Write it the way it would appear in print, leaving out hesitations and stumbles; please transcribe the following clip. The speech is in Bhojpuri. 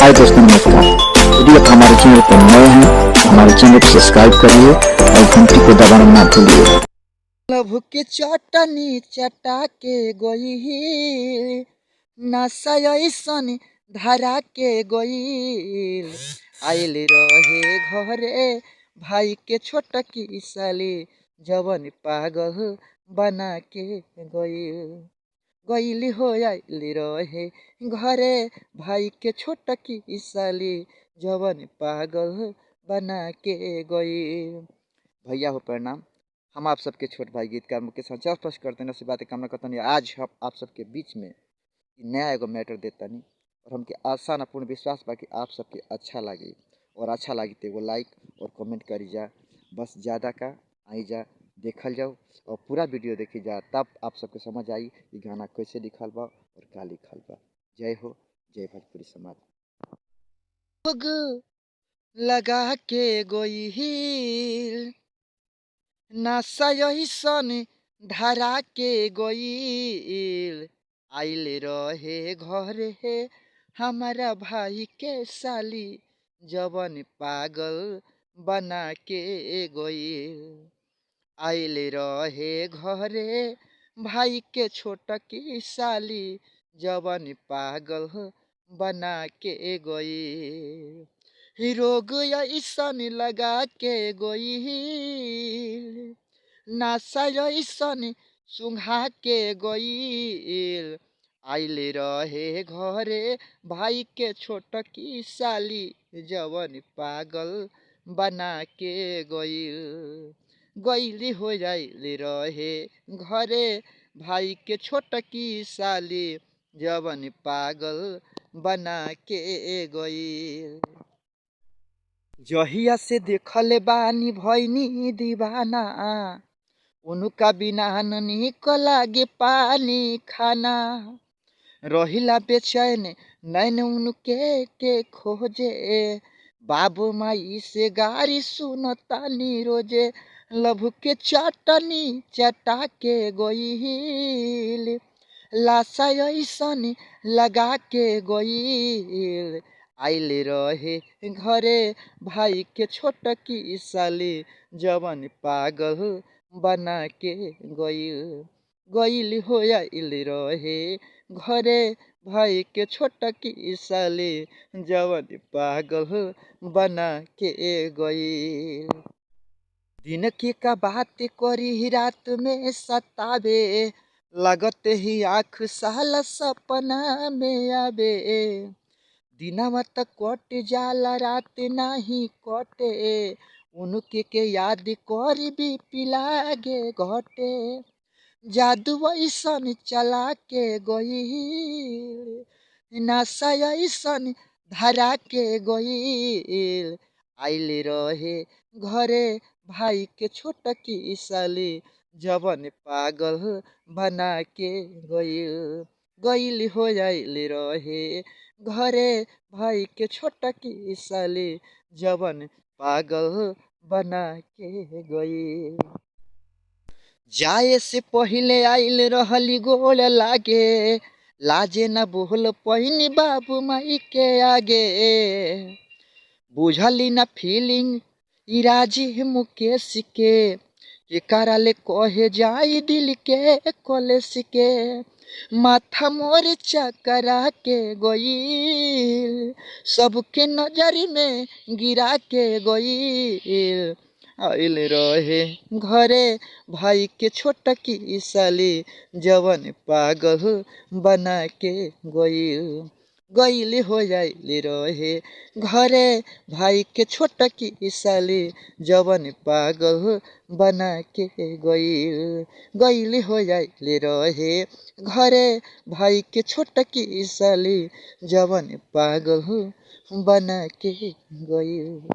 हाय दोस्तों, नमस्कार। यदि आप हमारे चैनल पर नए हैं तो हमारे चैनल को सब्सक्राइब करिए और घंटी को दबाना ना भूलिए। लभ के चटनी चटा के गईल, नशा ऐसन धरा के गईल। आइल रहे घरे भाई के छोटकी साली, जवन पागल बना के गईल। गईल हो आइल रहे घरे भाई के छोटकी साली, जवन पागल बना के गईल। भैया हो प्रणाम। हम आप सबके छोट भाई गीतकार मुकेश स्पष्ट करते हैं से बातें कामना करते हैं। आज हम आप सबके बीच में नया एगो मैटर देता नहीं और हमके आशा ना पूर्ण विश्वास बा कि आप सबके अच्छा लगी और अच्छा लगी तो एगो लाइक और कमेंट करी जा। बस ज़्यादा का आई जा देखल जाओ और पूरा वीडियो देखी जा, तब आप सबके समझ आई कि गाना कैसे लिखल बा और का लिखल बा। जय हो, जय भोजपुरी समाज। लगा के गोई नशा ऐसन धरा के गईल। आइल रहे घरे हमारा भाई के साली, जवन पागल बना के गईल। आइल रहे घरे भाई के छोटकी साली, जवन पागल बना के गईल। रोग ऐसन लगा के गईल, नशा ऐसन सुंघा के गईल। आइल रहे घरे भाई के छोटकी साली, जवन पागल बना के गईल। गईली हो जाइल रहे घरे भाई के छोटकी साली, जवन पागल बना के गईल। जहिया से देखले बानी भैनी दीवाना, उनका बिना निक लागे पानी खाना। रहिला बेचैन नैन उनके के खोजे, बाबू माई से गारी सुनतानी रोजे। लभ के चटनी चटा के गईल, लाशा ऐसन लगा के गईल। आइल रहे घरे भाई के छोटकी साली, जवन पागल बना के गईल। गईल हो आइल रहे घरे भाई के छोटकी साली, जवन पागल बना के गईल। दिन की का बात करी रात में सतावे, लगत ही आँख साला सपना में आवे। दिनवा तक कट जाला रात नहीं कटे, उनके के याद करी भी पिलागे घटे। जादू ऐसन चला के गईल, नशा ऐसन धरा के गईल। आइल रहे घरे भाई के छोटकी साली, जवन पागल बना के गईल। गईल हो आइल रहे घरे भाई के छोटकी साली, जवन पागल बना के गईल। जाए से पहले आइल रहली गोल लागे, लाजे न बोल पहिनी बाबू माई के आगे। बुझली न फीलिंग इराजी मुकेश के कराले कहे जाई दिल के कलेस के। माथा मोर चकरा के गईल, सबके नजर में गिरा के गईल। आइल रहे घरे भाई के छोटकी साली, जवन पागल बना के गईल। गईल हो आइल रहे घरे भाई के छोटकी साली, जवन पागल बना के गईल। गईल हो आइल रहे घरे भाई के छोटकी साली, जवन पागल बना के गईल।